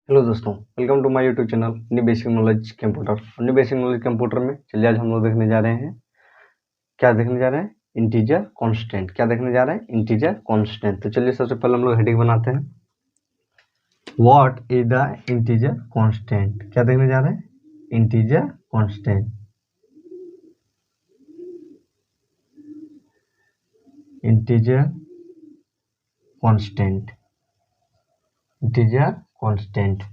Hello दोस्तों, welcome to my YouTube channel new basic knowledge computer. New basic knowledge computer में चलिए आज हम लोग देखने जा रहे हैं। क्या देखने जा रहे हैं? Integer constant. क्या देखने जा रहे हैं? Integer constant. तो चलिए सबसे पहले हम लोग हेडिंग बनाते हैं। What is the integer constant. क्या देखने जा रहे हैं? Integer constant. Integer constant. Integer constant.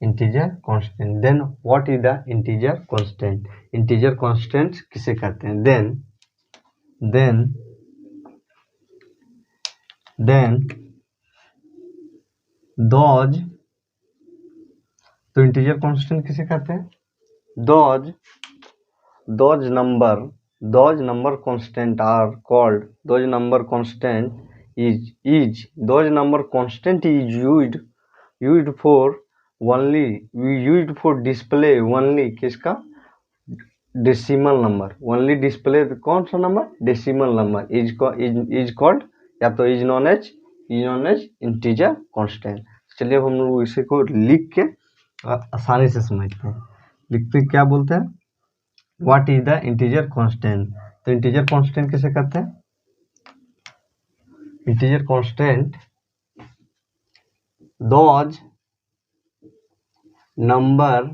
Integer constant. Then what is the integer constant. Integer constant किसे कहते हैं? Then those. तो इंटीजर कांस्टेंट किसे कहते हैं? Those number constant are called. Those number constant is used for display only किसका? Decimal number. Only display कौन सा नंबर? डेसिमल नंबर इज कॉल्ड या तो is known as integer constant. चलिए अब हम लोग इसी को लिख के आसानी से समझते हैं। लिखते क्या बोलते हैं? What is the integer constant. तो इंटीजर कांस्टेंट किसे कहते हैं? Integer constant those number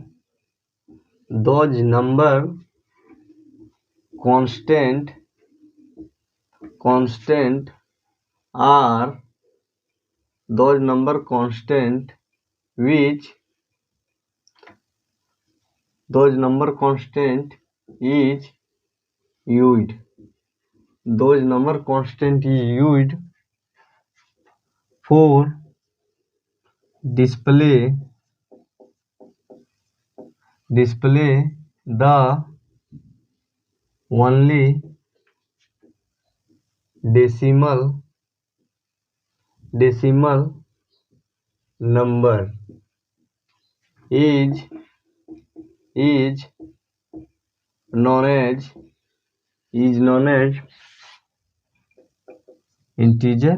constant are those number constant which those number constant is used those number constant is used for display the only decimal number is known as integer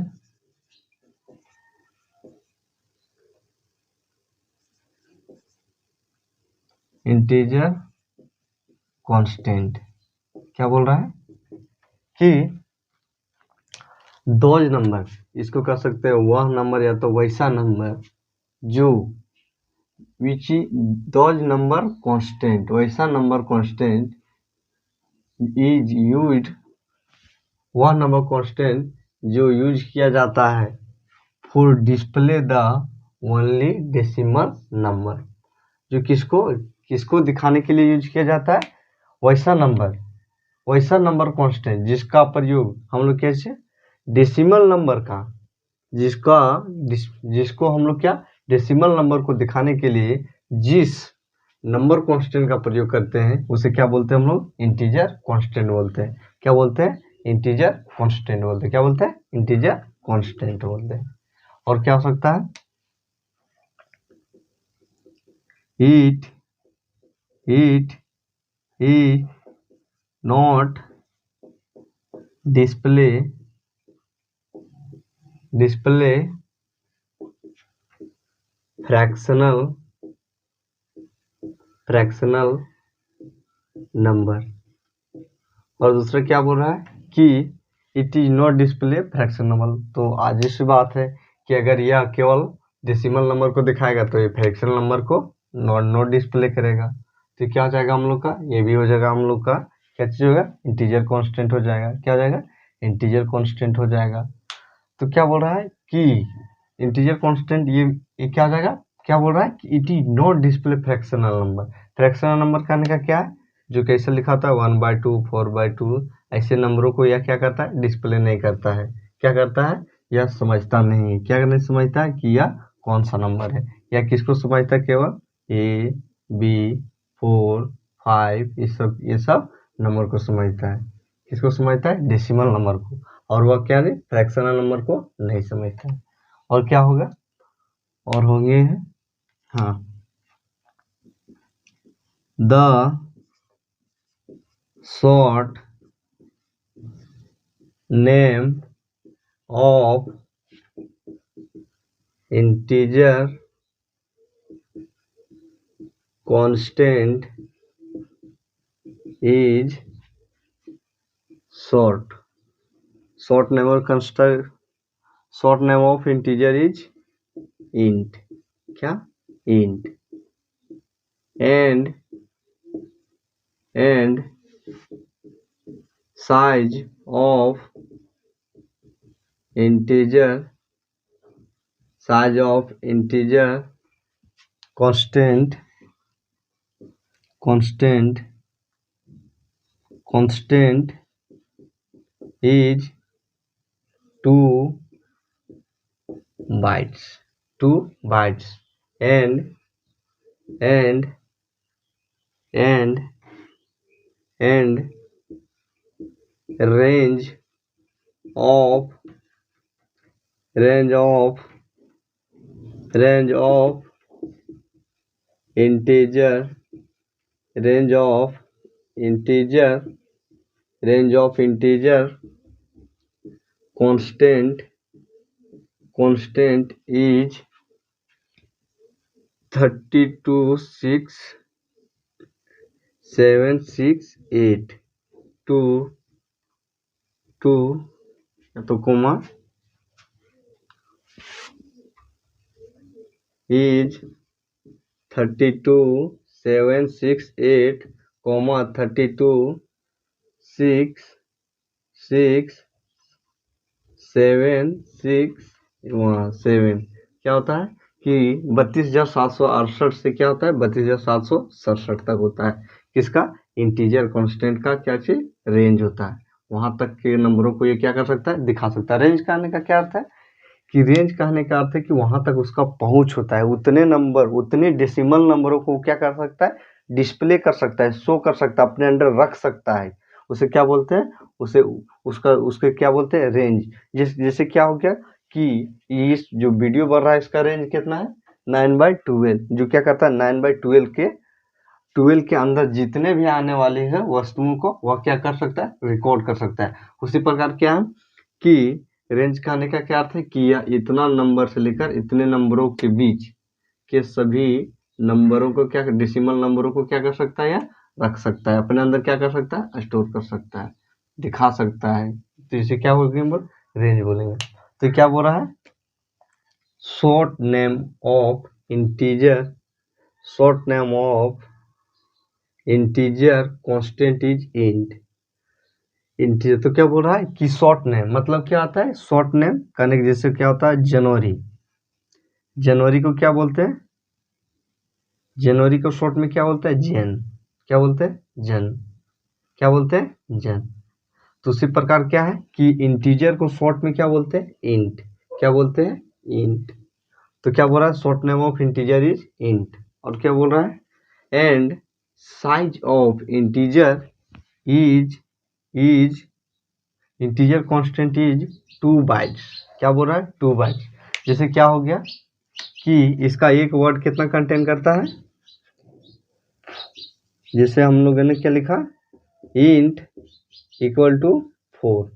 constant. क्या बोल रहा है कि those number, इसको कह सकते हैं वह नंबर या तो वैसा नंबर जो विच दोज नंबर कांस्टेंट, वैसा नंबर कांस्टेंट इज यूज्ड, वह नंबर कांस्टेंट जो यूज किया जाता है for display the only decimal number. जो किसको दिखाने के लिए यूज किया जाता है? वैसा नंबर कांस्टेंट जिसका प्रयोग हम लोग कैसे डेसिमल नंबर का, जिसको हम लोग क्या डेसिमल नंबर को दिखाने के लिए जिस नंबर कांस्टेंट का प्रयोग करते हैं उसे क्या बोलते हैं हम लोग? इंटीजर कांस्टेंट बोलते हैं। क्या बोलते हैं? इंटीजर कांस्टेंट बोलते हैं। क्या बोलते हैं? इंटीजर कांस्टेंट बोलते हैं। और क्या हो सकता है? It is not display fractional number. और दूसरा क्या बोल रहा है कि it is not display fraction number. तो आज इस बात है कि अगर यह केवल डेसिमल नंबर को दिखाएगा तो ये फ्रैक्शनल नंबर को नॉट डिस्प्ले करेगा। तो क्या हो जाएगा हम लोग का? ये भी हो जाएगा हम लोग का क्या चीज होगा? इंटीजर कांस्टेंट हो जाएगा। क्या हो जाएगा? इंटीजर कांस्टेंट हो जाएगा। तो क्या बोल रहा है कि इंटीजर कांस्टेंट ये क्या हो जाएगा? क्या बोल रहा है कि it is not display fractional number. Fractional number कहने का क्या है? जो कैसे लिखा होता है 1/2 4/2 ऐसे नंबरों को यह क्या करता है? डिस्प्ले नहीं करता है। क्या करता है? यह समझता नहीं है। क्या नहीं समझता है कि यह कौन सा नंबर है। यह किसको समझता है? केवल A B 4 5 ये सब नंबर को समझता है। किसको समझता है? डेसिमल नंबर को। और वह क्या नहीं फ्रैक्शनल नंबर को नहीं समझता है। और क्या होगा? और होंगे हाँ the short name of integer constant is short name of integer is int, क्या int, and size of integer constant is 2 bytes and range of integer constant is 32 6 7 6 8 2 तो कोमा is 32 7 6 8 कोमा 32 6 6 7 6 7 क्या होता है कि 32,768 से क्या होता है 32,767 तक होता है। किसका इंटीजर कांस्टेंट का क्या चीज रेंज होता है, वहां तक के नंबरों को ये क्या कर सकता है दिखा सकता है। रेंज कहने का क्या अर्थ है कि रेंज कहने का अर्थ है कि वहां तक उसका पहुंच होता है, उतने डेसिमल नंबरों को क्या कर सकता है डिस्प्ले कर सकता है, शो कर सकता है, अपने अंदर रख सकता है। उसे क्या बोलते हैं उसके क्या बोलते हैं रेंज। जैसे क्या हो गया कि इस जो वीडियो बढ़ रहा है इसका रेंज कितना है 9/12, जो क्या करता है 9/12 के अंदर जितने भी आने वाले हैं वस्तुओं को वह क्या कर सकता है रिकॉर्ड कर सकता है। उसी प्रकार क्या है कि रेंज कहने का क्या अर्थ है कि यह इतना नंबर से लेकर इतने नंबरों के बीच के सभी नंबरों को क्या डेसिमल नंबरों को क्या कर सकता है या रख सकता है, अपने अंदर क्या कर सकता है स्टोर कर सकता है, दिखा सकता है। तो इसे क्या बोलेंगे रेंज बोलेंगे। तो क्या बोल रहा है short name of integer constant is integer. तो क्या बोल रहा है कि शॉर्ट नेम मतलब क्या आता है शॉर्ट नेम कहने के जैसे क्या होता है जनवरी को क्या बोलते हैं जनवरी को शॉर्ट में क्या बोलते हैं जन, क्या बोलते हैं जन। तो उसी प्रकार क्या है कि इंटीजर को शॉर्ट में क्या बोलते हैं इंट, क्या बोलते हैं इंट। तो क्या बोल रहा है short name of integer is int. और क्या बोल रहा है and size of integer integer constant is 2 bytes. क्या बोल रहा है 2 बाइट्स। जैसे क्या हो गया कि इसका एक वर्ड कितना कंटेन करता है, जैसे हम लोगों ने क्या लिखा int equal to 4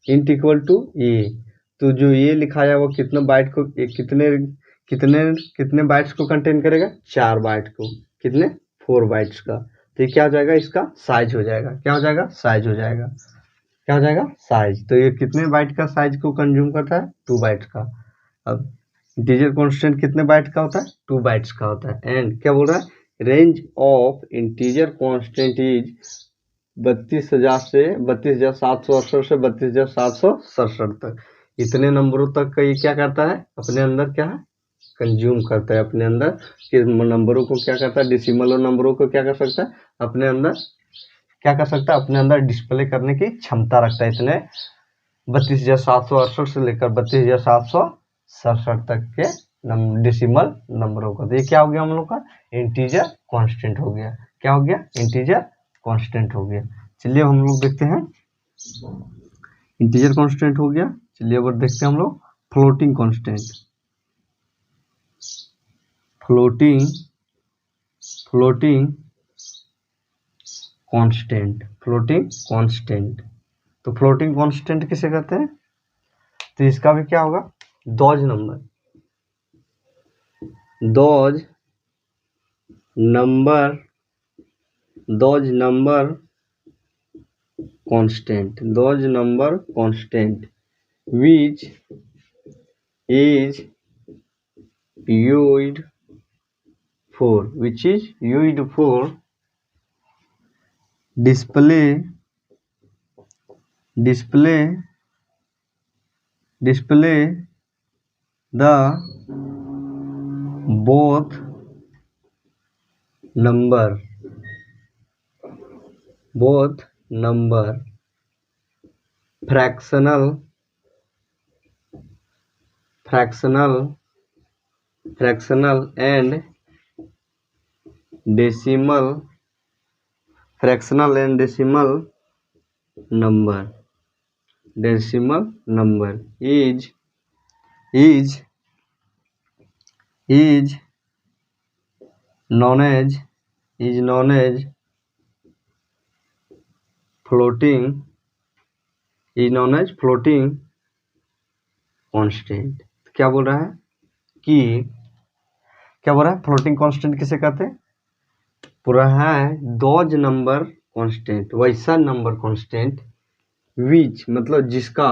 int equal to a. तो जो ये लिखा है वो कितना बाइट को कितने बाइट्स को कंटेन करेगा 4 बाइट को, कितने 4 बाइट्स का। तो ये क्या हो जाएगा इसका साइज हो जाएगा, क्या हो जाएगा साइज हो जाएगा, क्या हो जाएगा साइज। तो ये कितने बाइट का साइज को कंज्यूम करता है 2 बाइट्स का। अब इंटीजर कांस्टेंट कितने बाइट का होता है 2 बाइट्स का होता है। एंड क्या बोल रहा है range of integer constant is 32,000 से 32,768 से 32,767 तक। इतने नंबरों तक का ये क्या करता है अपने अंदर क्या है कंज्यूम करता है, अपने अंदर के नंबरों को क्या करता है डेसिमल नंबरों को क्या कर सकता है अपने अंदर क्या कर सकता है अपने अंदर डिस्प्ले करने की क्षमता रखता है। इतने 32,768 से लेकर 32,767 तक के डेसिमल नंबरों का। तो ये क्या हो गया हम लोग का इंटीजर कांस्टेंट हो गया, क्या हो गया इंटीजर कांस्टेंट हो गया। चलिए हम लोग देखते हैं इंटीजर कांस्टेंट हो गया। चलिए अब देखते हैं हम लोग फ्लोटिंग कांस्टेंट। Floating constant. तो फ्लोटिंग कांस्टेंट किसे कहते हैं, तो इसका भी क्या होगा those number. those number constant which is used for display the both number fractional and decimal number is known as floating constant. क्या बोल रहा है कि क्या बोल रहा है फ्लोटिंग कांस्टेंट किसे कहते हैं? पूरा है दोज नंबर कांस्टेंट, वैसा नंबर कांस्टेंट विच मतलब जिसका,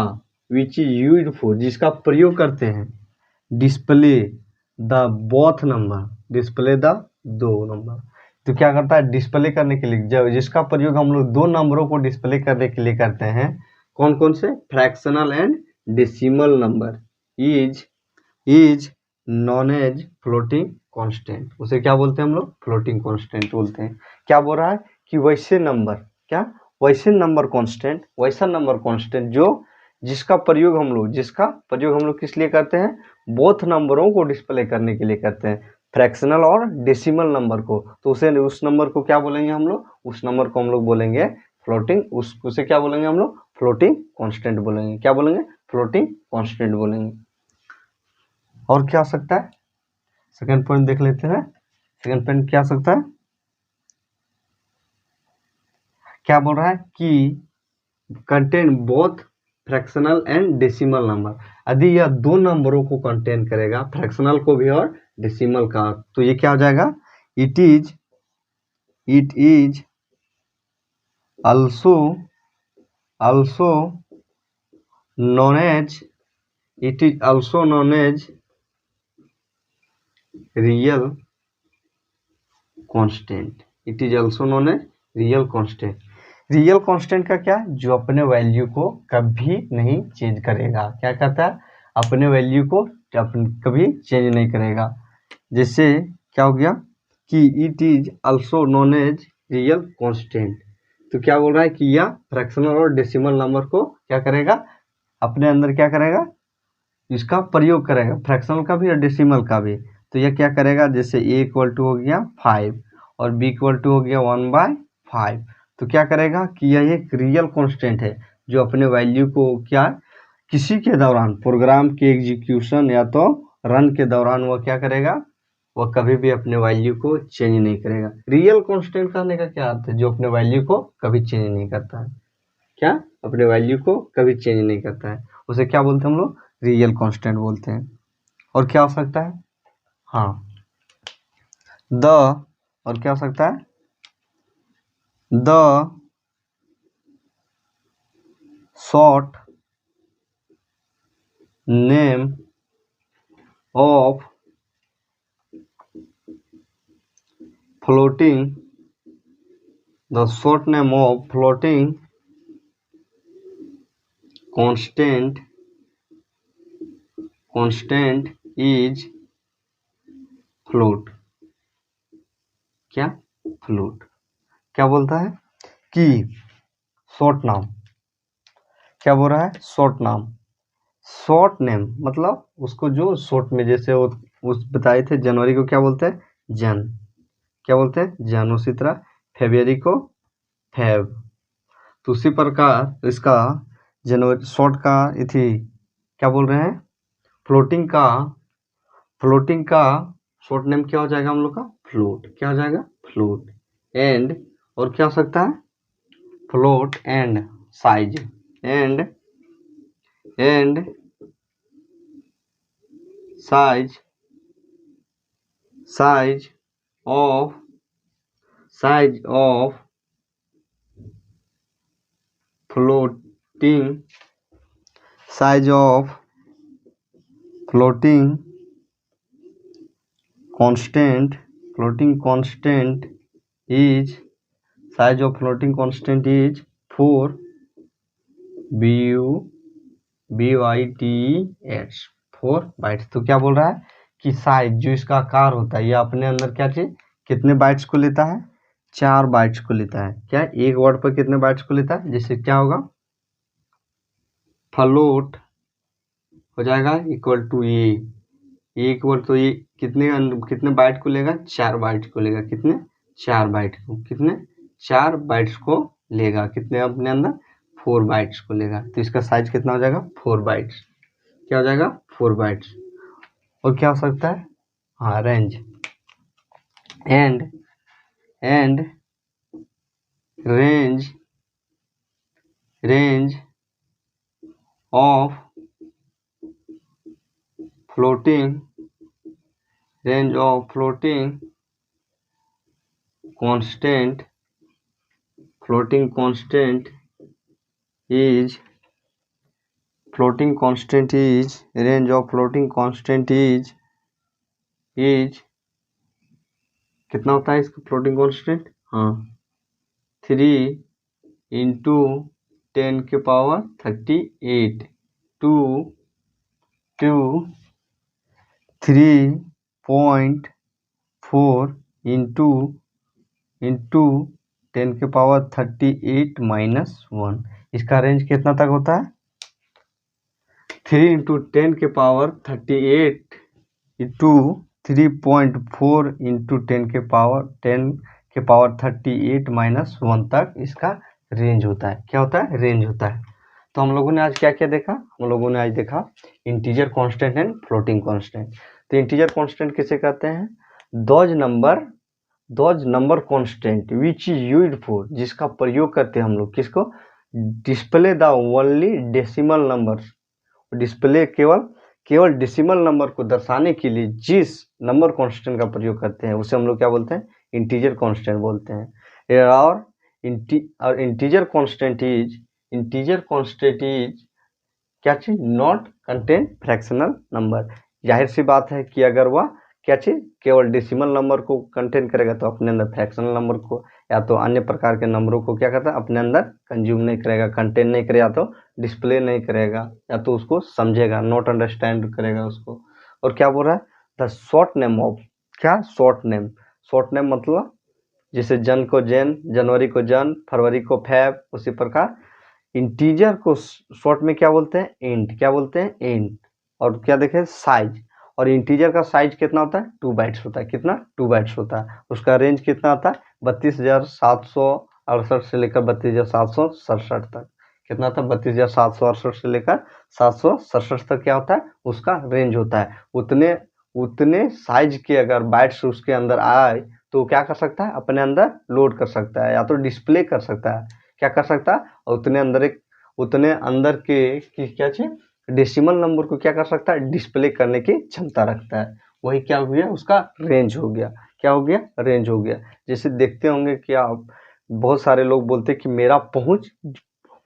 विच इज यूज्ड फॉर जिसका प्रयोग करते हैं, डिस्प्ले द बोथ नंबर दो नंबर। तो क्या करता है डिस्प्ले करने के लिए, जब जिसका प्रयोग हम लोग दो नंबरों को डिस्प्ले करने के लिए करते हैं, कौन कौन से? Fractional and decimal number is known as floating constant. उसे क्या बोलते हैं हम लोग? फ्लोटिंग कांस्टेंट बोलते हैं। क्या बोल रहा है कि वैसे नंबर कांस्टेंट जो जिसका प्रयोग हम लोग किस लिए करते हैं? बोथ नंबरों को डिस्प्ले करने के लिए करते हैं, फ्रैक्शनल और डेसिमल नंबर को। तो उस नंबर को क्या बोलेंगे हम लोग? उस नंबर को हम लोग बोलेंगे फ्लोटिंग, उसे क्या बोलेंगे हम लोग? फ्लोटिंग कांस्टेंट बोलेंगे। क्या बोलेंगे? फ्लोटिंग कांस्टेंट बोलेंगे। और क्या हो सकता है? सेकंड पॉइंट देख लेते हैं। सेकंड पॉइंट क्या हो सकता है? क्या बोल रहा है कि contain both fractional and decimal number. यदि यह दो नंबरों को कंटेन करेगा, फ्रैक्शनल को भी और डेसिमल का, तो ये क्या हो जाएगा? It is also known as real constant। Real constant का क्या? जो अपने वैल्यू को कभी नहीं चेंज करेगा। क्या कहता है? अपने वैल्यू को कभी चेंज नहीं करेगा। जैसे क्या हो गया कि it is also known as real constant. तो क्या बोल रहा है कि यह फ्रैक्शनल और डेसिमल नंबर को क्या करेगा? अपने अंदर क्या करेगा? इसका प्रयोग करेगा, फ्रैक्शनल का भी और डेसिमल का भी। तो यह क्या करेगा? जैसे a इक्वल टू हो गया 5 और b इक्वल टू हो गया 1/5। तो क्या करेगा कि यह एक रियल कांस्टेंट है जो अपने वैल्यू को क्या किसी के दौरान, प्रोग्राम के एग्जीक्यूशन या तो रन के दौरान वह क्या करेगा? वह कभी भी अपने वैल्यू को चेंज नहीं करेगा। रियल कांस्टेंट कहने का क्या अर्थ है? जो अपने वैल्यू को कभी चेंज नहीं करता है। क्या? अपने वैल्यू को कभी चेंज नहीं करता है, उसे क्या बोलते हैं हम लोग? रियल कांस्टेंट बोलते हैं। और क्या हो सकता है? हाँ, और क्या हो सकता है? The short name of floating constant is float. क्या? फ्लोट। क्या बोलता है कि शॉर्ट नाम, क्या बोल रहा है? शॉर्ट नेम मतलब उसको जो शॉर्ट में, जैसे वो उस बताए थे जनवरी को क्या बोलते हैं? जन। क्या बोलते हैं? जन। उसी तरह फेब्रुअरी को फेब। तो उसी प्रकार इसका जनवरी शॉर्ट का इथी क्या बोल रहे हैं? फ्लोटिंग का शॉर्ट नेम क्या हो जाएगा हम लोग का? फ्लोट। क्या हो जाएगा? फ्लोट। एंड और क्या हो सकता है? Float and size size size of floating constant is 4 bytes 4 bytes. तो क्या बोल रहा है कि साइज जो इसका आकार होता है ये अपने अंदर क्या चीज कितने बाइट्स को लेता है, 4 बाइट्स को लेता है। क्या एक वर्ड पर कितने बाइट्स को लेता है, जैसे क्या होगा फ्लोट हो जाएगा इक्वल टू एक वर्ड, तो ये कितने बाइट को लेगा, 4 बाइट को लेगा। कितने 4 बाइट्स को लेगा। कितने अपने अंदर 4 बाइट्स को लेगा। तो इसका साइज कितना हो जाएगा 4 बाइट्स। क्या हो जाएगा 4 बाइट्स। और क्या हो सकता है, हाँ range and range of floating constant is कितना होता है इसका फ्लोटिंग कांस्टेंट, हाँ 3 into 10 के पावर 38 टू 3.4 into 10 के पावर 38 माइनस 1। इसका रेंज कितना तक होता है, 3 into 10 के पावर 38 into 3.4 into 10 के पावर 38 माइनस 1 तक इसका रेंज होता है। क्या होता है, रेंज होता है। तो हम लोगों ने आज क्या क्या देखा, हम लोगों ने आज देखा integer constant and floating constant. तो इंटीजर कांस्टेंट किसे कहते हैं, those number constant which is used for, जिसका प्रयोग करते हैं हम लोग किसको, display the only decimal numbers. Display केवल डेसिमल नंबर को दर्शाने के लिए जिस नंबर कांस्टेंट का प्रयोग करते हैं उसे हम लोग क्या बोलते हैं, इंटीजर कांस्टेंट बोलते हैं। और इंटीजर कांस्टेंट इज क्या चीज, नॉट कंटेन फ्रैक्शनल नंबर। जाहिर सी बात है कि अगर वह क्या चीज केवल डेसिमल नंबर को कंटेन करेगा तो अपने अंदर फ्रैक्शनल नंबर को या तो अन्य प्रकार के नंबरों को क्या करता है अपने अंदर कंज्यूम नहीं करेगा, कंटेन नहीं करेगा, तो डिस्प्ले नहीं करेगा या तो उसको समझेगा, नॉट अंडरस्टैंड करेगा उसको। और क्या बोल रहा है, द शॉर्ट नेम ऑफ, क्या शॉर्ट नेम मतलब जैसे जन को जैन, जनवरी को जन, फरवरी को फैब, उसी प्रकार इंटीजर को शॉर्ट में क्या बोलते हैं, इंट। क्या बोलते हैं, इंट। और क्या देखें, साइज। और इंटीजर का साइज कितना होता है, 2 बाइट्स होता है। कितना, 2 बाइट्स होता है। उसका रेंज कितना आता है, 32,768 से लेकर 32,767 तक। कितना था, 32,768 से लेकर 767 तक क्या होता है, उसका रेंज होता है। उतने साइज के अगर बाइट्स उसके अंदर आए तो क्या कर सकता है, अपने अंदर लोड कर सकता है या तो डिस्प्ले कर सकता है। क्या कर सकता है, और उतने अंदर के क्या चीज डेसिमल नंबर को क्या कर सकता है, डिस्प्ले करने की क्षमता रखता है। वही क्या हो गया, उसका रेंज हो गया। क्या हो गया, रेंज हो गया। जैसे देखते होंगे कि आप बहुत सारे लोग बोलते हैं कि मेरा पहुंच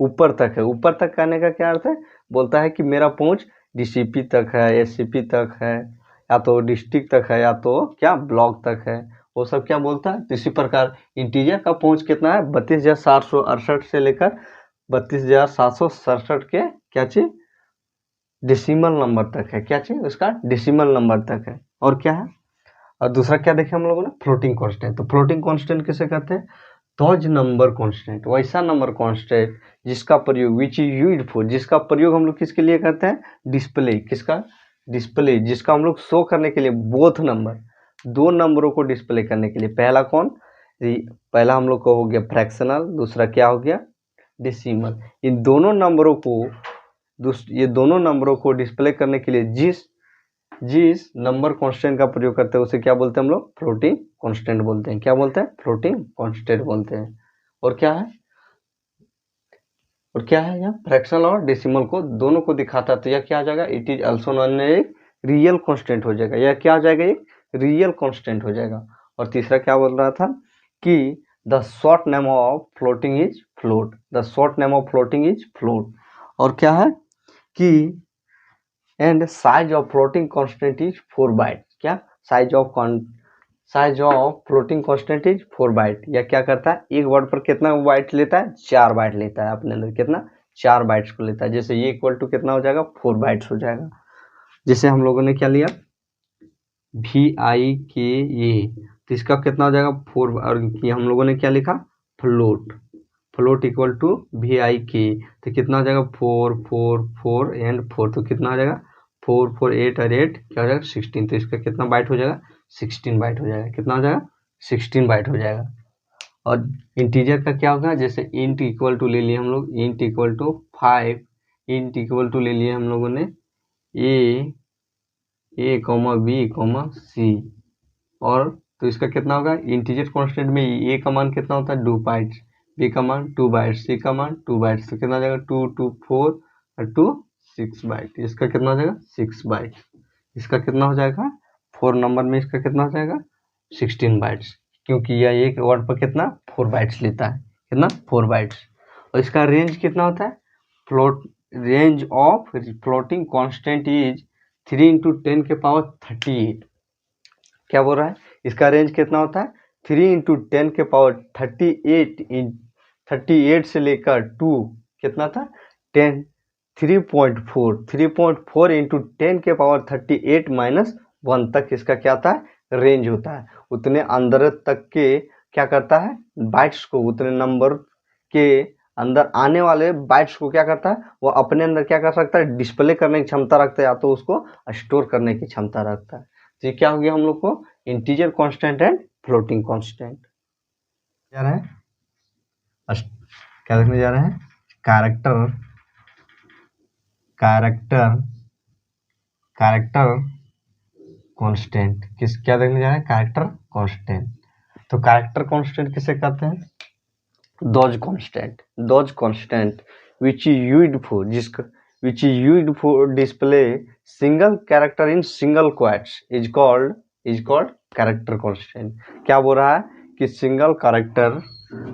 ऊपर तक है। ऊपर तक कहने का क्या अर्थ है, बोलता है कि मेरा पहुंच डीसीपी तक है, एससीपी तक है, या तो डिस्ट्रिक्ट तक है, या तो क्या ब्लॉक तक है, वो सब क्या बोलता है। तो इसी प्रकार इंटीजर का पहुंच कितना है, 32,768 से लेकर 32,767 के क्या चीज डेसिमल नंबर तक है। क्या चीज, उसका डेसिमल नंबर तक है। और क्या है, और दूसरा क्या देखे हम लोगों ने, फ्लोटिंग कांस्टेंट। तो फ्लोटिंग कांस्टेंट किसे कहते हैं, दोज नंबर कांस्टेंट, वैसा नंबर कांस्टेंट जिसका प्रयोग विच इज यूज्ड फॉर, जिसका प्रयोग हम लोग किसके लिए करते हैं, डिस्प्ले। किसका, डिस्प्ले, जिसका हम लोग शो करने के लिए बोथ नंबर, 2 नंबरों को डिस्प्ले करने के लिए। पहला कौन, पहला हम लोग को हो गया फ्रैक्शनल, दूसरा क्या हो गया, डेसिमल। इन दोनों नंबरों को ये दोनों नंबरों को डिस्प्ले करने के लिए जिस नंबर कांस्टेंट का प्रयोग करते हैं उसे क्या बोलते हैं हम लोग, फ्लोटिंग कांस्टेंट बोलते हैं। क्या बोलते हैं, फ्लोटिंग कांस्टेंट बोलते हैं। और क्या है यहाँ फ्रैक्शनल और डेसिमल को दोनों को दिखाता है। तो यह क्या आ जाएगा, it is also non a real constant हो जाएगा। यह क्या आ जाएगा, एक रियल कांस्टेंट हो जाएगा। और तीसरा क्या बोल रहा था कि the short name of floating is float, the short name of floating is float. और क्या है कि and size of floating constant is 4 byte. क्या size of floating constant is 4 byte. या क्या करता है, एक वर्ड पर कितना बाइट लेता है, 4 बाइट लेता है अपने अंदर, कितना 4 बाइट्स को लेता है। जैसे ये इक्वल टू कितना हो जाएगा, 4 बाइट्स हो जाएगा। जैसे हम लोगों ने क्या लिया, VIKA, तो इसका कितना हो जाएगा 4, और हम लोगों ने क्या लिखा, float, float equal to VIK, तो कितना हो जाएगा 4 4 4 एंड 4, तो कितना हो जाएगा 4 4 8 और 8 क्या हो जाएगा 16, तो इसका कितना बाइट हो जाएगा 16 बाइट हो जाएगा। कितना हो जाएगा 16 बाइट हो जाएगा। और इंटीजर का क्या होगा, जैसे इंट इक्वल टू ले लिए हम लोग, int equal to 5, int equal to ले लिए हम लोगों ने A, B, C, और तो इसका कितना होगा, इंटीजर कांस्टेंट में A का मान कितना होता है 2 बाइट्स, B का मान 2 बाइट्स, C का मान 2 बाइट्स, तो कितना हो जाएगा 2 2 4 और 2 6 बाइट। इसका कितना हो जाएगा 6 बाइट। इसका कितना हो जाएगा 4 नंबर में, इसका कितना हो जाएगा 16 बाइट्स, क्योंकि यह एक वर्ड पर कितना 4 बाइट्स लेता है, कितना 4 बाइट्स। और इसका रेंज कितना होता है, range of floating constant is 3 into 10 के पावर 38। क्या बोल रहा है, इसका रेंज कितना होता है 3 इंटू 10 के पावर 38 से लेकर 2 कितना था 10 3.4 इंटू 10 के पावर 38 माइनस 1 तक इसका क्या था रेंज होता है। उतने अंदर तक के क्या करता है बाइट्स को, उतने नंबर के अंदर आने वाले बाइट्स को क्या करता है, वो अपने अंदर क्या कर सकता है, डिस्प्ले करने की क्षमता रखता है, या तो उसको स्टोर करने की क्षमता रखता है। तो ये क्या हो गया हम लोग को, integer constant and floating constant. जा रहे हैं क्या देखने जा रहे हैं, कैरेक्टर कांस्टेंट, क्या देखने जा रहे हैं, कैरेक्टर कांस्टेंट। तो कैरेक्टर कांस्टेंट किसे कहते हैं, those constant which is used for display single character in single quotes is called character constant। क्या बोल रहा है कि सिंगल कैरेक्टर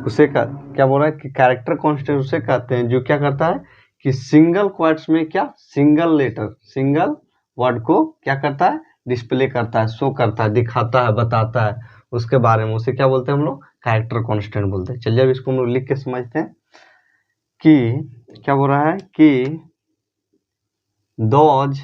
उसे क्या बोल रहा है कि कैरेक्टर कांस्टेंट उसे कहते हैं जो क्या करता है कि सिंगल क्वाट्स में क्या सिंगल वर्ड को क्या करता है, डिस्प्ले करता है, शो करता है, दिखाता है, बताता है उसके बारे में, उसे क्या बोलते हैं हम लोग, कैरेक्टर कांस्टेंट बोलते हैं। चलिए अब इसको हम लोग लिख के समझते हैं कि क्या बोल रहा है कि those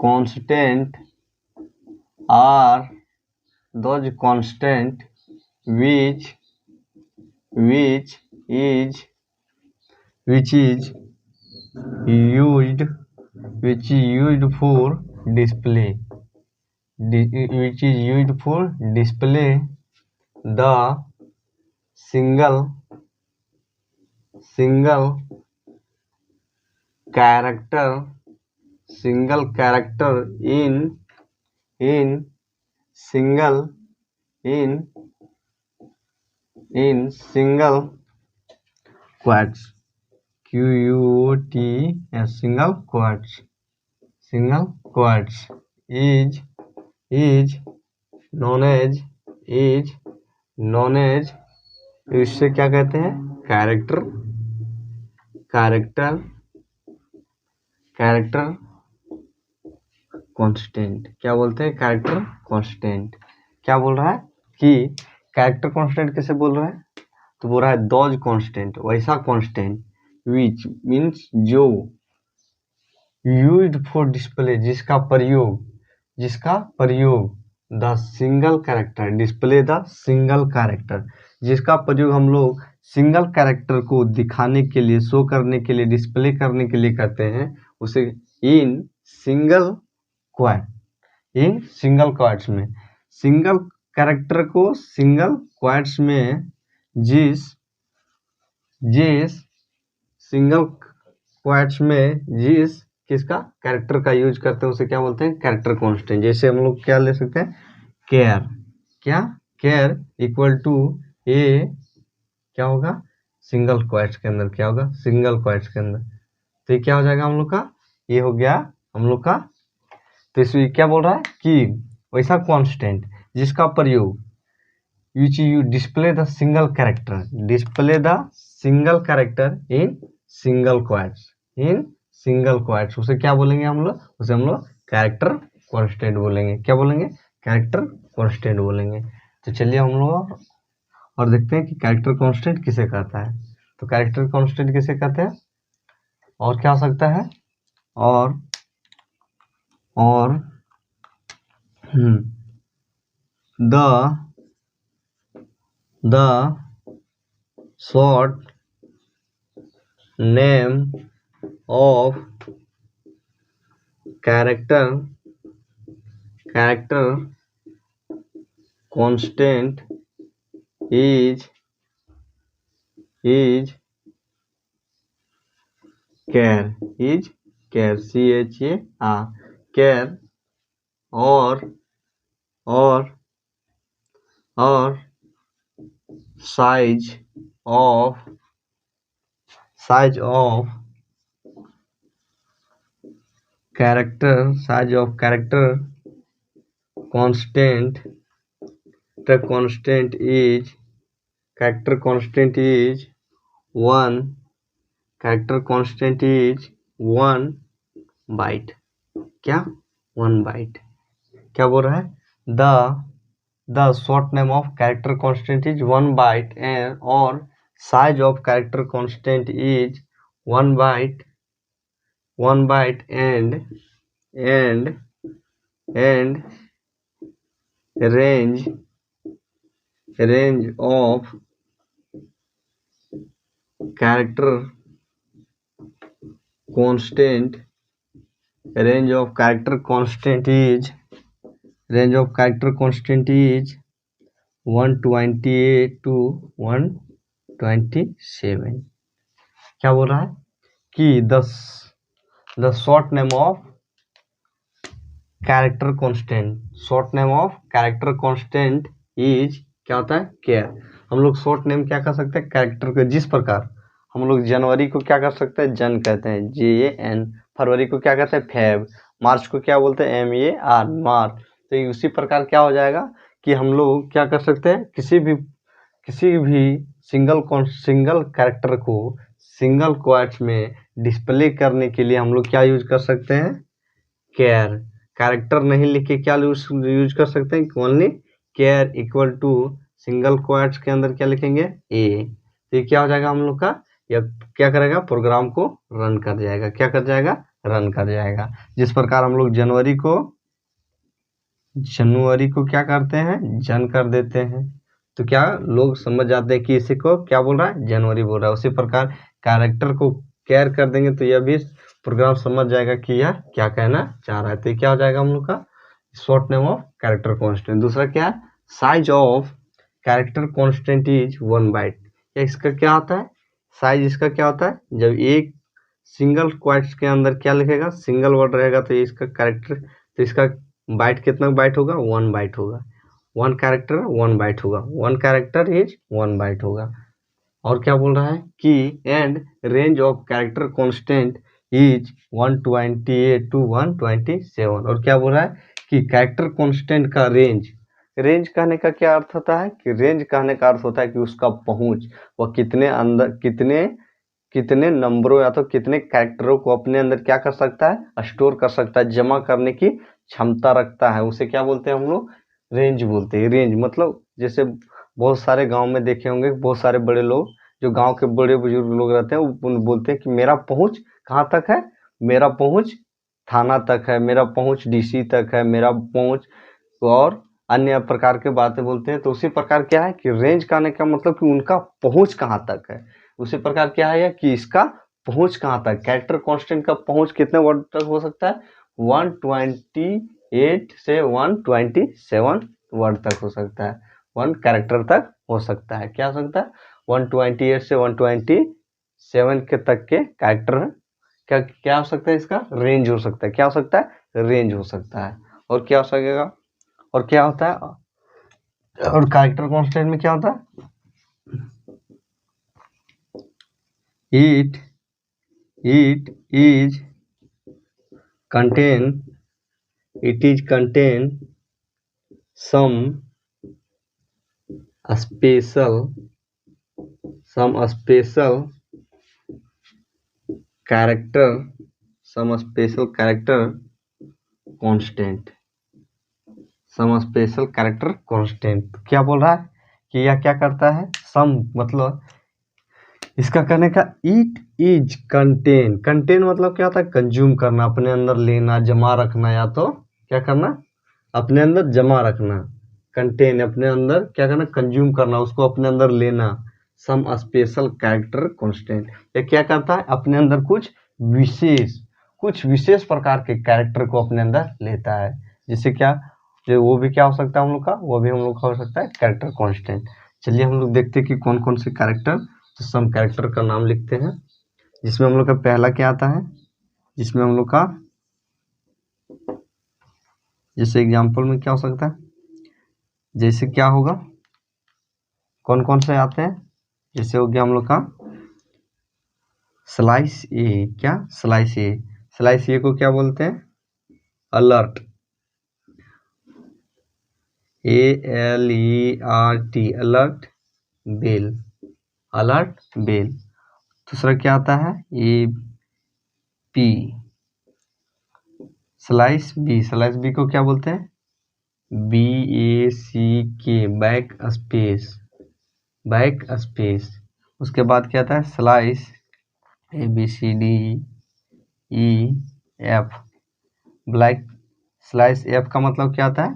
constant are those constant which is used for display the single character in single quotes, QUOTS, single quotes is known as इससे क्या कहते हैं, कैरेक्टर कांस्टेंट। क्या बोलते हैं, कैरेक्टर कांस्टेंट। क्या बोल रहा है कि कैरेक्टर कांस्टेंट कैसे बोल रहा है, तो बोल रहा है दोज कांस्टेंट, वैसा कांस्टेंट विच मीन्स जो यूज्ड फॉर डिस्प्ले, जिसका प्रयोग the single character, display the single character, जिसका प्रयोग हम लोग सिंगल कैरेक्टर को दिखाने के लिए, शो करने के लिए, डिस्प्ले करने के लिए करते हैं, उसे इन सिंगल क्वाट्स में, सिंगल कैरेक्टर को सिंगल क्वाट्स में जिस सिंगल क्वाट्स में जिस किसका कैरेक्टर का यूज करते हैं उसे क्या बोलते हैं, कैरेक्टर कांस्टेंट। जैसे हम लोग क्या ले सकते हैं, कैर इक्वल टू ए क्या होगा, सिंगल क्वैट्स के अंदर क्या होगा, सिंगल क्वैट्स के अंदर। तो ये क्या हो जाएगा हम लोग का, ये हो गया हम लोग का। तो इसमें क्या बोल रहा है कि वैसा कांस्टेंट जिसका प्रयोग which you display the single character in single quotes उसे क्या बोलेंगे हम लोग, उसे हम लोग कैरेक्टर कांस्टेंट बोलेंगे। क्या बोलेंगे, कैरेक्टर कांस्टेंट बोलेंगे। तो चलिए हम लोग और देखते हैं कि कैरेक्टर कांस्टेंट किसे कहता है। तो कैरेक्टर कांस्टेंट किसे कहते हैं, और क्या हो सकता है, और the short name of character constant is char char और size of character constant is one byte। क्या, 1 byte। क्या बोल रहा है, the short name of character constant is 1 byte and or size of character constant is 1 byte and range of character constant is 128 to 127। क्या बोल रहा है कि the short name of character constant is क्या होता है, care। हम लोग शॉर्ट नेम क्या कर सकते हैं कैरेक्टर के, जिस प्रकार हम लोग जनवरी को क्या कर सकते हैं, जन कहते हैं, JAN। फरवरी को क्या कहते हैं, फेब। मार्च को क्या बोलते हैं, MAR, मार्च। तो उसी प्रकार क्या हो जाएगा कि हम लोग क्या कर सकते हैं, किसी भी सिंगल कैरेक्टर को सिंगल क्वोट्स में डिस्प्ले करने के लिए हम लोग क्या यूज कर सकते हैं, केयर। कैरेक्टर नहीं लिख के क्या यूज कर सकते हैं, only char equal to single quotes के अंदर क्या लिखेंगे, ए। तो ये क्या हो जाएगा हम लोग का, यह क्या करेगा, प्रोग्राम को रन कर जाएगा। क्या कर जाएगा, रन कर जाएगा। जिस प्रकार हम लोग जनवरी को क्या करते हैं, जन कर देते हैं, तो क्या लोग समझ जाते हैं कि इसी को क्या बोल रहा है, जनवरी बोल रहा है। उसी प्रकार कैरेक्टर को केयर कर देंगे तो यह भी प्रोग्राम समझ जाएगा कि यह क्या कहना चाह रहा है। तो क्या हो जाएगा हम लोग का short name of character constant. दूसरा क्या है, size of character constant is 1 byte. इसका क्या होता है, साइज इसका क्या होता है, जब एक सिंगल क्वोट्स के अंदर क्या लिखेगा, सिंगल वर्ड रहेगा तो इसका कैरेक्टर, तो इसका बाइट कितना बाइट होगा, 1 बाइट होगा। 1 कैरेक्टर 1 बाइट होगा, 1 कैरेक्टर इज 1 बाइट होगा। और क्या बोल रहा है कि and range of character constant is 128 to 127। और क्या बोल रहा है कि कैरेक्टर कांस्टेंट का रेंज कहने का क्या अर्थ होता है, कि रेंज कहने का अर्थ होता है कि उसका पहुंच, वह कितने अंदर कितने नंबरों या तो कितने कैरेक्टरों को अपने अंदर क्या कर सकता है, स्टोर कर सकता है, जमा करने की क्षमता रखता है, उसे क्या बोलते हैं हम लोग, रेंज बोलते हैं। रेंज मतलब जैसे बहुत सारे गांव में देखे होंगे, बहुत सारे बड़े लोग जो गांव के बड़े बुजुर्ग लोग रहते हैं वो बोलते हैं कि मेरा पहुंच कहाँ तक है, मेरा पहुंच थाना तक है, मेरा पहुंच DC तक है, मेरा पहुंच, और अन्य प्रकार के बातें बोलते हैं। तो उसी प्रकार क्या है कि रेंज कहने का मतलब कि उनका पहुंच कहाँ तक है। उसी प्रकार क्या है कि इसका पहुंच कहाँ तक, कैरेक्टर कांस्टेंट का पहुंच कितने वर्ड तक हो सकता है, 128 से 127 वर्ड तक हो सकता है, 1 कैरेक्टर तक हो सकता है। क्या हो सकता है, 128 से 127 के तक के कैरेक्टर क्या हो सकता है, इसका रेंज हो सकता है। क्या हो सकता है, रेंज हो सकता है। और क्या हो सकेगा, और क्या होता है, और कैरेक्टर कांस्टेंट में क्या होता है? It is contain some special character constant क्या बोल रहा है कि यह क्या करता है? सम मतलब इसका कहने का इट इज कंटेन मतलब क्या होता है? कंज्यूम करना, अपने अंदर लेना, जमा रखना, या तो क्या करना? अपने अंदर जमा रखना। कंटेन अपने अंदर क्या करना? कंज्यूम करना, उसको अपने अंदर लेना। सम स्पेशल कैरेक्टर कांस्टेंट, ये क्या करता है? अपने अंदर कुछ विशेष प्रकार के कैरेक्टर को अपने अंदर लेता है। जिससे क्या, जो वो भी क्या हो सकता है हम लोग का? वो भी हम लोग का हो सकता है कैरेक्टर कांस्टेंट। चलिए हम लोग देखते हैं कि कौन कौन से कैरेक्टर, तो सम कैरेक्टर का नाम लिखते हैं। जिसमें हम लोग का पहला क्या आता है? जिसमें हम लोग का जैसे एग्जाम्पल में क्या हो सकता है? जैसे क्या होगा, कौन कौन से आते हैं? जैसे हो गया हम लोग का स्लाइस ए। क्या? स्लाइस ए को क्या बोलते हैं? Alert, ALERT, alert bell. दूसरा क्या आता है? AP, स्लाइस बी को क्या बोलते हैं? BACK, back space. उसके बाद क्या आता है? Slice ABCDEF, black. Slice F का मतलब क्या आता है?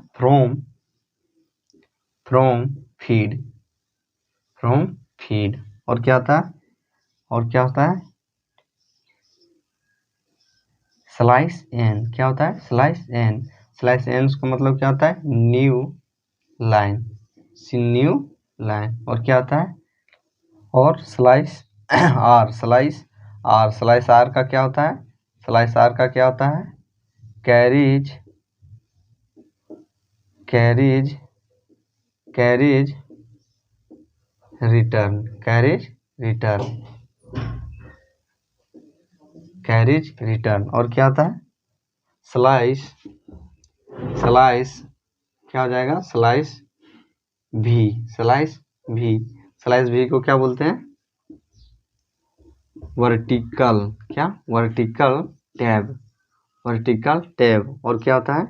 Form feed. और क्या आता है? और क्या होता है? स्लाइस N, क्या होता है? स्लाइस N का मतलब क्या होता है? New line. और क्या आता है? और स्लाइस R का क्या होता है? स्लाइस R का क्या होता है? Carries return. और क्या आता है? स्लाइस क्या हो जाएगा? स्लाइस भी को क्या बोलते हैं? Vertical tab. और क्या होता है?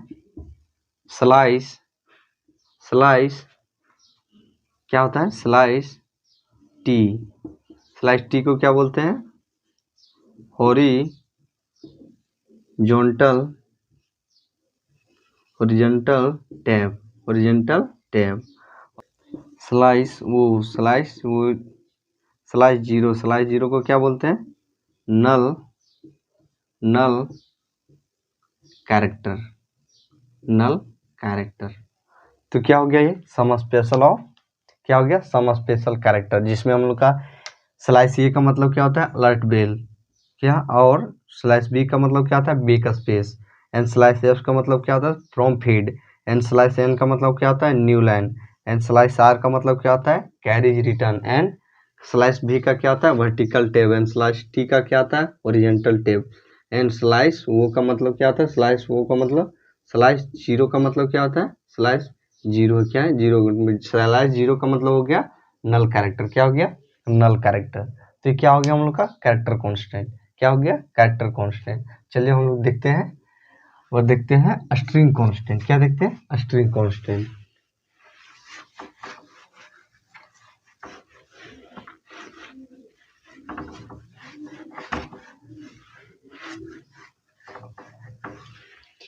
स्लाइस क्या होता है? स्लाइस टी को क्या बोलते हैं? Horizontal tab. स्लाइस जीरो को क्या बोलते हैं? Null character. तो क्या हो गया? ये सम स्पेशल कैरेक्टर, जिसमें हम लोग का स्लाइस ए का मतलब क्या होता है? Alert bell. क्या? और स्लाइस बी का मतलब क्या होता है? Back space. And slice F का मतलब क्या होता है? Form feed. And slice N का मतलब क्या होता है? New line. And slice R का मतलब क्या होता है? Carries return. एंड स्लाइस भी का क्या होता है? Vertical tab. And slice T का क्या आता है? Horizontal tab. एंड स्लाइस वो का मतलब क्या होता है? स्लाइस जीरो का मतलब क्या होता है? स्लाइस जीरो क्या है? स्लाइस जीरो का मतलब हो गया नल कैरेक्टर। क्या हो गया? Null character. तो ये क्या हो गया हम लोग का? Character constant. क्या हो गया? Character constant. चलिए हम लोग देखते हैं स्ट्रिंग कांस्टेंट। क्या देखते हैं? String constant.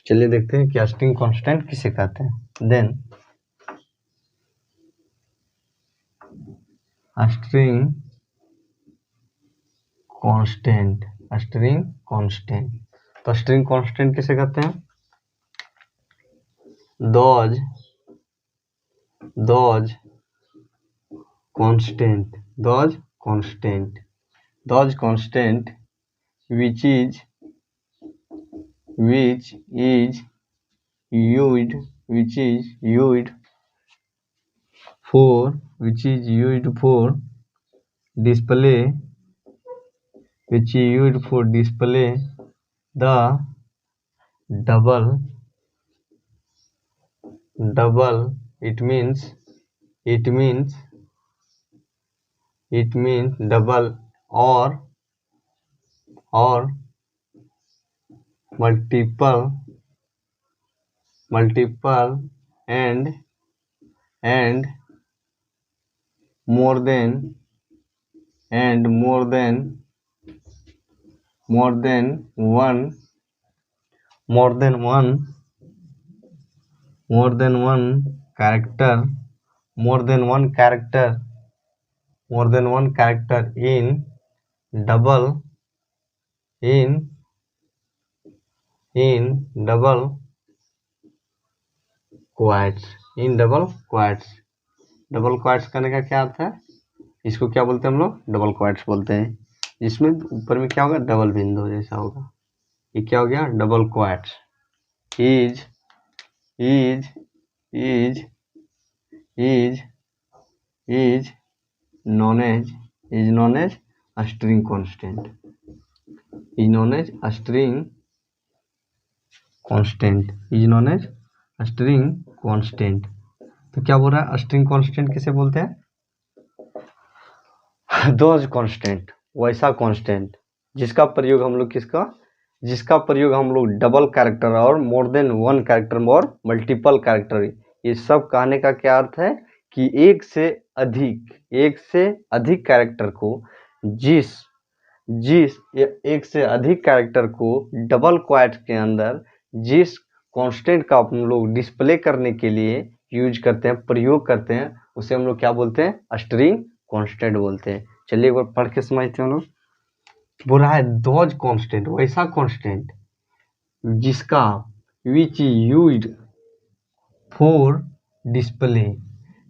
चलिए देखते हैं कि स्ट्रिंग कांस्टेंट किसे कहते हैं। देन स्ट्रिंग कांस्टेंट तो स्ट्रिंग कांस्टेंट किसे कहते हैं? Those constant which is used for which is used for display the double it means double or multiple and more than one character in double quotes double quotes करने का क्या अर्थ है? इसको क्या बोलते हैं हम लोग? डबल क्वाट्स बोलते हैं, जिसमें ऊपर में क्या होगा? डबल बिंदु जैसा होगा। ये क्या हो गया? Double quotes. Is known as string constant. तो क्या बोल रहा है? स्ट्रिंग कांस्टेंट किसे बोलते हैं? दोज कांस्टेंट, वैसा कांस्टेंट जिसका प्रयोग हम लोग डबल कैरेक्टर और मोर देन वन कैरेक्टर और मल्टीपल कैरेक्टर, ये सब कहने का क्या अर्थ है कि एक से अधिक कैरेक्टर को एक से अधिक कैरेक्टर को डबल क्वाट के अंदर जिस कांस्टेंट का हम लोग डिस्प्ले करने के लिए यूज करते हैं, प्रयोग करते हैं, उसे हम लोग क्या बोलते हैं? स्ट्रिंग कांस्टेंट बोलते हैं। चलिए एक बार पढ़ के समझते हैं हम लोग। बोल रहा है दोज कांस्टेंट, वैसा कांस्टेंट जिसका विच यूज्ड फॉर डिस्प्ले,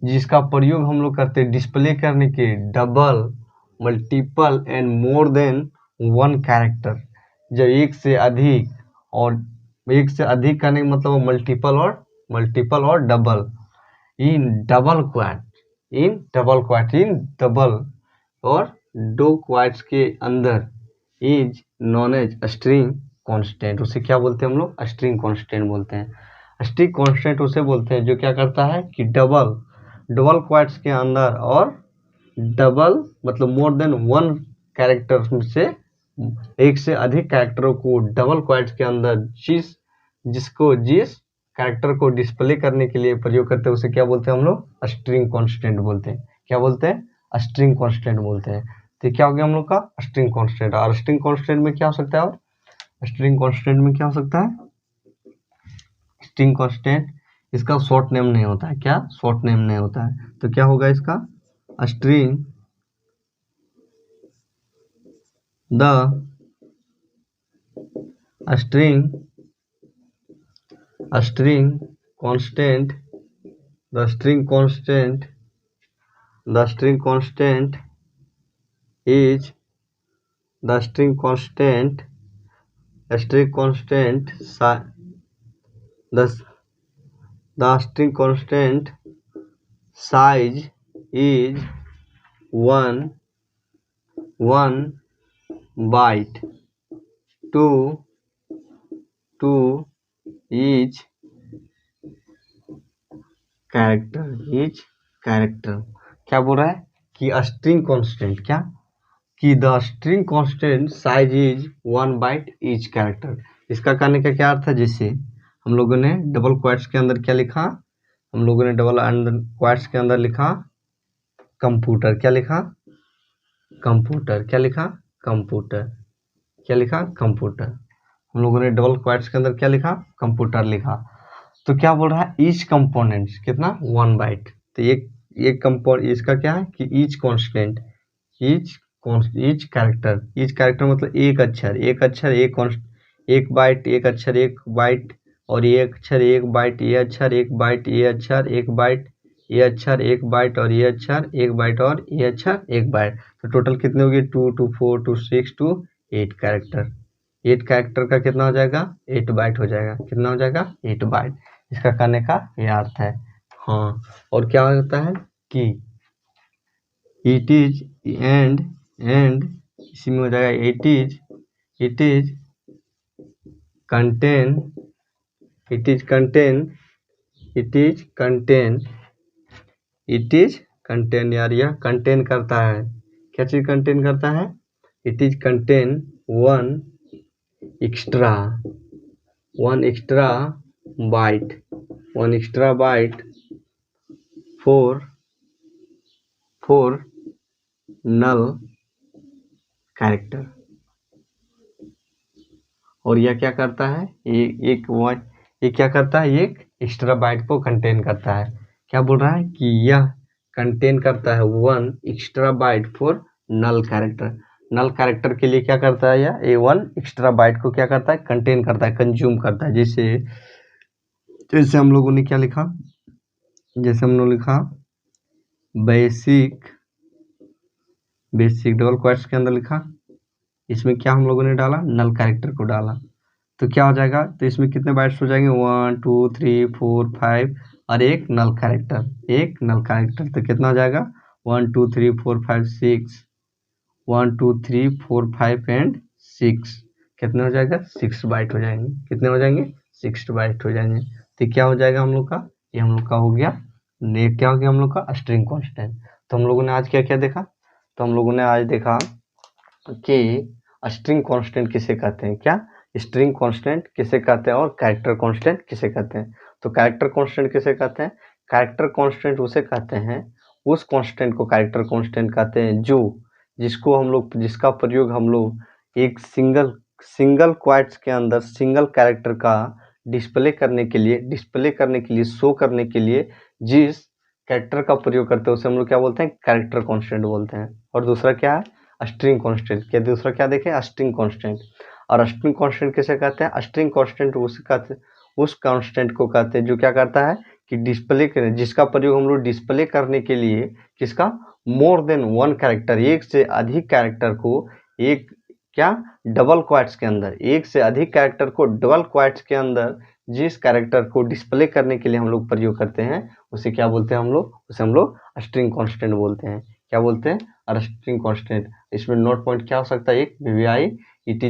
जिसका प्रयोग हम लोग करते हैं डिस्प्ले करने के double, multiple and more than one character, जब एक से अधिक करने का मतलब मल्टीपल और डबल, इन डबल और दो क्वाट्स के अंदर is known as string constant. उसे क्या बोलते हैं हम लोग? स्ट्रिंग कांस्टेंट बोलते हैं। स्ट्रिंग कांस्टेंट उसे बोलते हैं जो क्या करता है कि डबल क्वाट्स के अंदर और डबल मतलब मोर देन वन कैरेक्टर से एक से अधिक कैरेक्टरों को डबल क्वाट्स के अंदर जिस कैरेक्टर को डिस्प्ले करने के लिए प्रयोग करते हैं, उसे क्या बोलते हैं हम लोग? स्ट्रिंग कांस्टेंट बोलते हैं। क्या बोलते हैं? स्ट्रिंग कांस्टेंट बोलते हैं। तो क्या हो गया हम लोग का? String constant. और स्ट्रिंग कांस्टेंट में क्या हो सकता है? और स्ट्रिंग कांस्टेंट में क्या हो सकता है? स्ट्रिंग कांस्टेंट इसका शॉर्ट नेम नहीं होता है। क्या शॉर्ट नेम नहीं होता है? तो क्या होगा इसका? String constant size is 1 byte to each character। क्या बोल रहा है कि स्ट्रिंग कांस्टेंट कि the string constant size is 1 byte each character. इसका कहने का क्या अर्थ है? जैसे हम लोगों ने डबल क्वाट्स के अंदर क्या लिखा? हम लोगों ने डबल क्वाट्स के अंदर लिखा कंप्यूटर। क्या लिखा? कंप्यूटर। क्या लिखा? कंप्यूटर। क्या लिखा? कंप्यूटर। हम लोगों ने डबल क्वाट्स के अंदर क्या लिखा? कंप्यूटर लिखा। तो क्या बोल रहा है? ईच कंपोनेंट कितना? 1 बाइट। तो एक कंपोनेंट इसका क्या है कि ईच कांस्टेंट, ईच कैरेक्टर मतलब एक अक्षर एक बाइट, एक अक्षर एक बाइट, और ये अक्षर एक बाइट, ये अक्षर एक बाइट, ये अक्षर एक बाइट, ये अक्षर एक बाइट, और ये अक्षर एक बाइट, और ये अक्षर एक बाइट। तो टोटल कितने हो गए? 2 2 4 2 6 2 8 कैरेक्टर। 8 कैरेक्टर का कितना हो जाएगा? 8 बाइट हो जाएगा। कितना हो जाएगा? 8 बाइट। इसका कहने का यह अर्थ है। हाँ, और क्या होता है? की, इट इज एंड इसी में हो जाएगा इट इज कंटेन यार, यह कंटेन करता है, क्या चीज कंटेन करता है? It is contain one extra byte for null character. और यह क्या करता है? ये क्या करता है? एक एक्स्ट्रा बाइट को कंटेन करता है। क्या बोल रहा है कि यह कंटेन करता है one extra byte for null character. Null character के लिए क्या करता है? यह वन एक्स्ट्रा बाइट को क्या करता है? कंटेन करता है, कंज्यूम करता है। जैसे हम लोगों ने क्या लिखा? जैसे हम लोग लिखा बेसिक डबल क्वोट्स के अंदर लिखा, इसमें क्या हम लोगों ने डाला? नल कैरेक्टर को डाला। तो क्या हो जाएगा? तो इसमें कितने बाइट्स हो जाएंगे? 1 2 3 4 5 और एक नल कैरेक्टर। तो कितना हो जाएगा? 1 2 3 4 5 6 1 2 3 4 5 एंड 6 कितने हो जाएगा? 6 बाइट हो जाएंगे। कितने हो जाएंगे? 6 बाइट हो जाएंगे। तो क्या हो जाएगा हम लोग का? ये हम लोग का हो गया, क्या हो गया हम लोग का? String constant. तो हम लोगों ने आज क्या क्या देखा? तो हम लोगों ने आज देखा कि स्ट्रिंग कांस्टेंट किसे कहते हैं, क्या स्ट्रिंग कांस्टेंट किसे कहते हैं और कैरेक्टर कांस्टेंट किसे कहते हैं। तो कैरेक्टर कांस्टेंट किसे कहते हैं? कैरेक्टर कांस्टेंट उसे कहते हैं, उस कांस्टेंट को कैरेक्टर कांस्टेंट कहते हैं जिसका प्रयोग हम लोग एक सिंगल क्वोट्स के अंदर सिंगल कैरेक्टर का डिस्प्ले करने के लिए शो करने के लिए जिस कैरेक्टर का प्रयोग करते हैं उसे हम लोग क्या बोलते हैं? कैरेक्टर कांस्टेंट बोलते हैं। और दूसरा क्या है? String constant. क्या दूसरा क्या देखें? String constant. और स्ट्रिंग कांस्टेंट किसे कहते हैं? स्ट्रिंग कांस्टेंट उस कांस्टेंट को कहते हैं जो क्या करता है कि डिस्प्ले करें, जिसका प्रयोग हम लोग डिस्प्ले करने के लिए किसका? मोर देन वन कैरेक्टर, एक से अधिक कैरेक्टर को एक क्या डबल क्वोट्स के अंदर, एक से अधिक कैरेक्टर को डबल क्वोट्स के अंदर जिस कैरेक्टर को डिस्प्ले करने के लिए हम लोग प्रयोग करते हैं उसे क्या बोलते हैं? उसे हम लोग स्ट्रिंग कांस्टेंट बोलते हैं। क्या बोलते हैं? String constant. इसमें नोट पॉइंट क्या हो सकता है? एक VVI it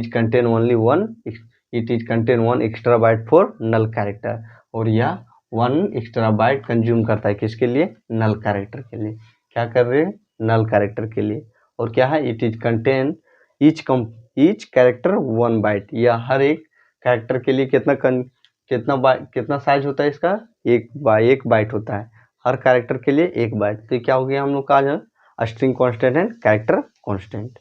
is contain one extra byte for null character. और यह वन एक्स्ट्रा बाइट कंज्यूम करता है किसके लिए? नल कैरेक्टर के लिए। क्या कर रहे हैं? नल कैरेक्टर के लिए। और क्या है? It is contain each character one byte. यह हर एक कैरेक्टर के लिए कितना साइज होता है इसका? एक बाइट होता है हर कैरेक्टर के लिए, एक बाइट। तो क्या हो गया हम लोग का आज? String constant and character constant.